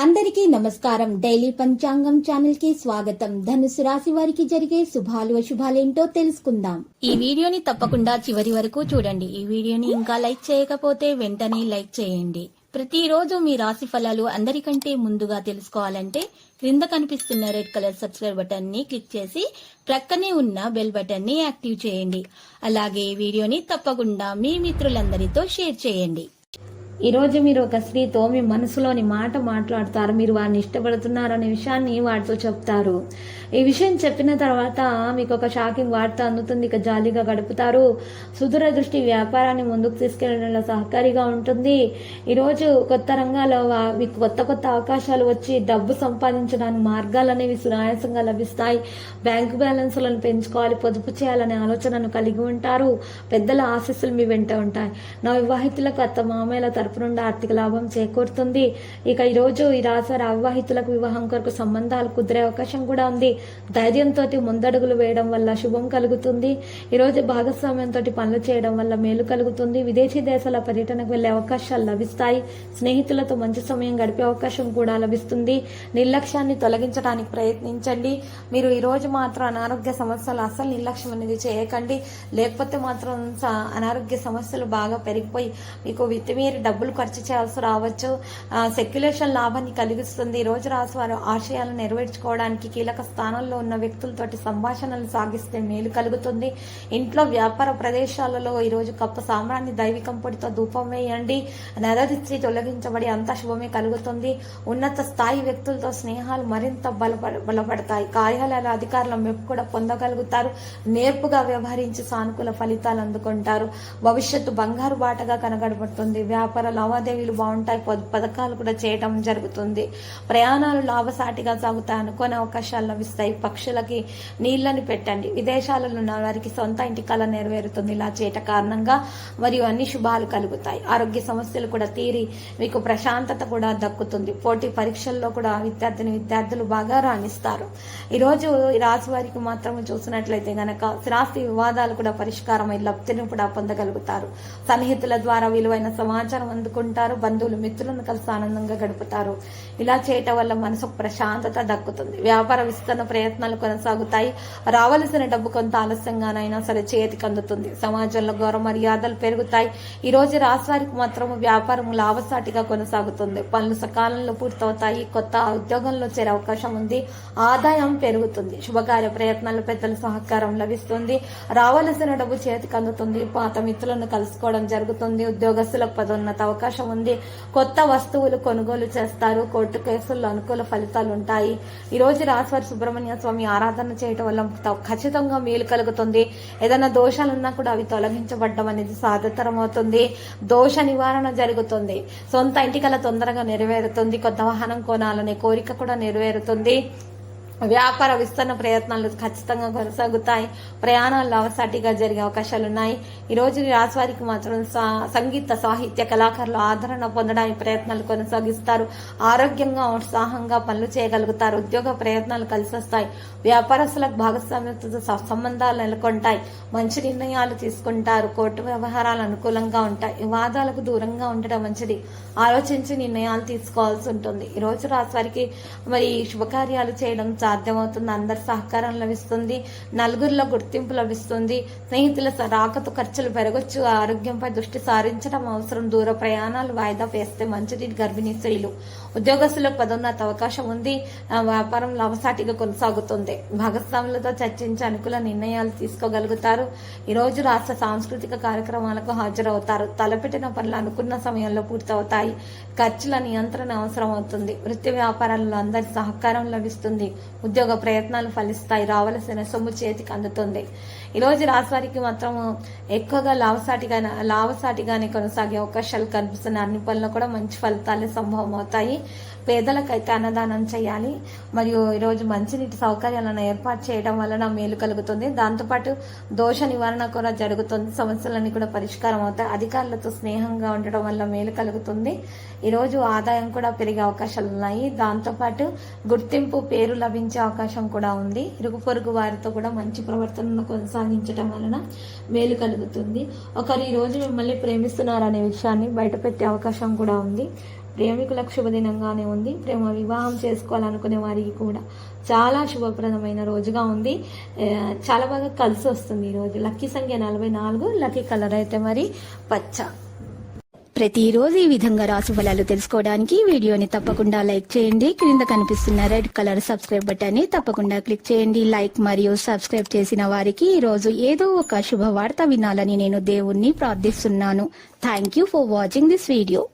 అందరికీ నమస్కారం. డైలీ పంచాంగం ఛానల్ కి స్వాగతం. ధనుసు రాశి వారికి జరిగే శుభాలు అశుభాలేంటో తెలుసుకుందాం. ఈ వీడియోని తప్పకుండా చివరి వరకు చూడండి. ఈ వీడియోని ఇంకా లైక్ చేయకపోతే వెంటనే లైక్ చేయండి. ప్రతిరోజు మీ రాశి ఫలాలు అందరికంటే ముందుగా తెలుసుకోవాలంటే క్రింద కనిపిస్తున్న రెడ్ కలర్ సబ్స్క్రైబ్ బటన్ ని క్లిక్ చేసి ప్రక్కనే ఉన్న బెల్ బటన్ ని యాక్టివ్ చేయండి. అలాగే ఈ వీడియోని తప్పకుండా మీ మిత్రులందరితో షేర్ చేయండి. ఈ రోజు మీరు ఒక స్త్రీతో మీ మనసులోని మాట మాట్లాడతారు. మీరు వారిని ఇష్టపడుతున్నారనే విషయాన్ని వారితో చెప్తారు. ఈ విషయం చెప్పిన తర్వాత మీకు ఒక షాకింగ్ వార్త అందుతుంది. ఇక జాలీగా గడుపుతారు. సుదూర దృష్టి వ్యాపారాన్ని ముందుకు తీసుకెళ్లడంలో సహకారిగా ఉంటుంది. ఈరోజు కొత్త రంగాల్లో మీకు కొత్త అవకాశాలు వచ్చి డబ్బు సంపాదించడానికి మార్గాలు అనేవి సునాయాసంగా లభిస్తాయి. బ్యాంకు బ్యాలెన్స్లను పెంచుకోవాలి, పొదుపు చేయాలనే ఆలోచనను కలిగి ఉంటారు. పెద్దల ఆశీస్సులు మీ వెంట ఉంటాయి. నా వివాహితులకు అత్త మామయ్యల తరపు నుండి ఆర్థిక లాభం చేకూరుతుంది. ఇక ఈరోజు ఈ రాశి అవివాహితులకు వివాహం కొరకు సంబంధాలు కుదిరే అవకాశం కూడా ఉంది. ధైర్యంతో ముందడుగులు వేయడం వల్ల శుభం కలుగుతుంది. ఈరోజు భాగస్వామ్యంతో పనులు చేయడం వల్ల మేలు కలుగుతుంది. విదేశీ దేశాల పర్యటనకు వెళ్లే అవకాశాలు లభిస్తాయి. స్నేహితులతో మంచి సమయం గడిపే అవకాశం కూడా లభిస్తుంది. నిర్లక్ష్యాన్ని తొలగించడానికి ప్రయత్నించండి. మీరు ఈ రోజు మాత్రం అనారోగ్య సమస్యలు అస్సలు నిర్లక్ష్యం అనేది చేయకండి. లేకపోతే మాత్రం అనారోగ్య సమస్యలు బాగా పెరిగిపోయి మీకు విత్తిమీరి డబ్బులు ఖర్చు చేయాల్సి రావచ్చు. సెక్యులేషన్ లాభాన్ని కలిగిస్తుంది. ఈ రోజు రాశి వారు ఆశయాలను నెరవేర్చుకోవడానికి కీలక స్థానంలో ఉన్న వ్యక్తులతోటి సంభాషణలు సాగిస్తే మేలు కలుగుతుంది. ఇంట్లో వ్యాపార ప్రదేశాలలో ఈరోజు కప్ప సామ్రాన్ని దైవికం పొడితో ధూపం వేయండి. నరదిష్టి తొలగించబడి అంత శుభమే కలుగుతుంది. ఉన్నత స్థాయి వ్యక్తులతో స్నేహాలు మరింత బలపడతాయి. కార్యాలయాల అధికారుల మెప్పు కూడా పొందగలుగుతారు. నేర్పుగా వ్యవహరించి సానుకూల ఫలితాలు అందుకుంటారు. భవిష్యత్తు బంగారు బాటగా కనగడబడుతుంది. వ్యాపార లావాదేవీలు బాగుంటాయి. పథకాలు కూడా చేయటం జరుగుతుంది. ప్రయాణాలు లాభసాటిగా సాగుతాయి. అనుకోని అవకాశాలు లభిస్తాయి. పక్షులకి నీళ్లని పెట్టండి. విదేశాలలో ఉన్న వారికి సొంత ఇంటి కళ నెరవేరుతుంది. ఇలా చేయట కారణంగా మరియు అన్ని శుభాలు కలుగుతాయి. ఆరోగ్య సమస్యలు కూడా తీరి మీకు ప్రశాంతత కూడా దక్కుతుంది. పోటీ పరీక్షల్లో కూడా విద్యార్థులు బాగా రాణిస్తారు. ఈరోజు ఈ రాశి వారికి మాత్రం చూసినట్లయితే గనక స్థిరాస్తి వివాదాలు కూడా పరిష్కారమై లబ్ధిని కూడా పొందగలుగుతారు. సన్నిహితుల ద్వారా విలువైన సమాచారం అందుకుంటారు. బంధువులు మిత్రులను కలిసి ఆనందంగా గడుపుతారు. ఇలా చేయటం వల్ల మనసుకు ప్రశాంతత దక్కుతుంది. వ్యాపార విస్తరణ ప్రయత్నాలు కొనసాగుతాయి. రావలసిన డబ్బు కొంత ఆలస్యంగానైనా సరే చేతికి అందుతుంది. సమాజంలో గౌరవ మర్యాదలు పెరుగుతాయి. ఈ రోజు రాశి వారికి మాత్రం వ్యాపారం లాభసాటిగా కొనసాగుతుంది. పనులు సకాలంలో పూర్తవుతాయి. కొత్త ఉద్యోగంలో చేరే అవకాశం ఉంది. ఆదాయం పెరుగుతుంది. శుభకార్య ప్రయత్నాలు పెద్దల సహకారం లభిస్తుంది. రావలసిన డబ్బు చేతికి అందుతుంది. పాత మిత్రులను కలుసుకోవడం జరుగుతుంది. ఉద్యోగస్తులకు పదోన్నత అవకాశం ఉంది. కొత్త వస్తువులు కొనుగోలు చేస్తారు. కోర్టు కేసుల్లో అనుకూల ఫలితాలు ఉంటాయి. ఈ రోజు రాశివారి సుబ్రహ్మణ్య స్వామి ఆరాధన చేయటం వల్ల ఖచ్చితంగా మేలు కలుగుతుంది. ఏదైనా దోషాలున్నా కూడా అవి తొలగించబడడం అనేది సాధ్యతరం అవుతుంది. దోష నివారణ జరుగుతుంది. సొంత ఇంటికల తొందరగా నెరవేరుతుంది. కొత్త వాహనం కొనాలనే కోరిక కూడా నెరవేరుతుంది. వ్యాపార విస్తరణ ప్రయత్నాలు ఖచ్చితంగా కొనసాగుతాయి. ప్రయాణాలు లాభసాటిగా జరిగే అవకాశాలున్నాయి. ఈ రోజు రాశి వారికి మాత్రం సంగీత సాహిత్య కళాకారులు ఆదరణ పొందడానికి ప్రయత్నాలు కొనసాగిస్తారు. ఆరోగ్యంగా ఉత్సాహంగా పనులు చేయగలుగుతారు. ఉద్యోగ ప్రయత్నాలు కలిసి వస్తాయి. వ్యాపారస్తులకు భాగస్వామ్యంతో సంబంధాలు నెలకొంటాయి. మంచి నిర్ణయాలు తీసుకుంటారు. కోర్టు వ్యవహారాలు అనుకూలంగా ఉంటాయి. వివాదాలకు దూరంగా ఉండడం మంచిది. ఆలోచించి నిర్ణయాలు తీసుకోవాల్సి ఉంటుంది. ఈ రోజు రాశి వారికి మరి శుభకార్యాలు చేయడం సాధ్యమవుతుంది. అందరి సహకారం లభిస్తుంది. నలుగురిలో గుర్తింపు లభిస్తుంది. స్నేహితుల రాకతో ఖర్చులు పెరగొచ్చు. ఆరోగ్యంపై దృష్టి సారించడం అవసరం. దూర ప్రయాణాలు వాయిదా వేస్తే మంచిది. గర్భిణీ స్త్రీలు ఉద్యోగస్తులకు పదోన్నత అవకాశం ఉంది. వ్యాపారం లాభసాటిగా కొనసాగుతుంది. భాగస్వాములతో చర్చించి అనుకూల నిర్ణయాలు తీసుకోగలుగుతారు. ఈ రోజు రాష్ట్ర సాంస్కృతిక కార్యక్రమాలకు హాజరవుతారు. తలపెట్టిన పనులు అనుకున్న సమయంలో పూర్తవుతాయి. ఖర్చుల నియంత్రణ అవసరం అవుతుంది. వృత్తి వ్యాపారాలలో అందరి సహకారం లభిస్తుంది. ఉద్యోగ ప్రయత్నాలు ఫలిస్తాయి. రావలసిన సొమ్ము చేతికి అందుతుంది. ఈ రోజు రాశి వారికి మాత్రం ఎక్కువగా లాభసాటిగానే కొనసాగే అవకాశాలు కనిపిస్తున్న అన్ని పనుల్లో కూడా మంచి ఫలితాలే సంభవం అవుతాయి. పేదలకైతే అన్నదానం చేయాలి. మరియు ఈరోజు మంచినీటి సౌకర్యాలను ఏర్పాటు చేయడం వలన మేలు కలుగుతుంది. దాంతోపాటు దోష నివారణ కూడా జరుగుతుంది. సమస్యలన్నీ కూడా పరిష్కారం అవుతాయి. అధికారులతో స్నేహంగా ఉండడం వల్ల మేలు కలుగుతుంది. ఈరోజు ఆదాయం కూడా పెరిగే అవకాశాలు ఉన్నాయి. దాంతోపాటు గుర్తింపు పేరు లభించే అవకాశం కూడా ఉంది. ఇరుగు పొరుగు వారితో కూడా మంచి ప్రవర్తనను కొనసాగించడం వలన మేలు కలుగుతుంది. ఒకరు ఈ రోజు మిమ్మల్ని ప్రేమిస్తున్నారనే విషయాన్ని బయటపెట్టే అవకాశం కూడా ఉంది. ప్రేమికులకు శుభదినంగానే ఉంది. ప్రేమ వివాహం చేసుకోవాలనుకునే వారికి కూడా చాలా శుభప్రదమైన రోజుగా ఉంది. చాలా బాగా కలిసి వస్తుంది ఈరోజు. లక్కీ సంఖ్య 44, లక్కీ కలర్ అయితే మరి పచ్చ. ప్రతిరోజు ఈ విధంగా రాశి ఫలాలు తెలుసుకోవడానికి వీడియోని తప్పకుండా లైక్ చేయండి. క్రింద కనిపిస్తున్న రెడ్ కలర్ సబ్స్క్రైబ్ బటన్ ని తప్పకుండా క్లిక్ చేయండి. లైక్ మరియు సబ్స్క్రైబ్ చేసిన వారికి ఈ రోజు ఏదో ఒక శుభవార్త వినాలని నేను దేవుణ్ణి ప్రార్థిస్తున్నాను. Thank you for watching this video.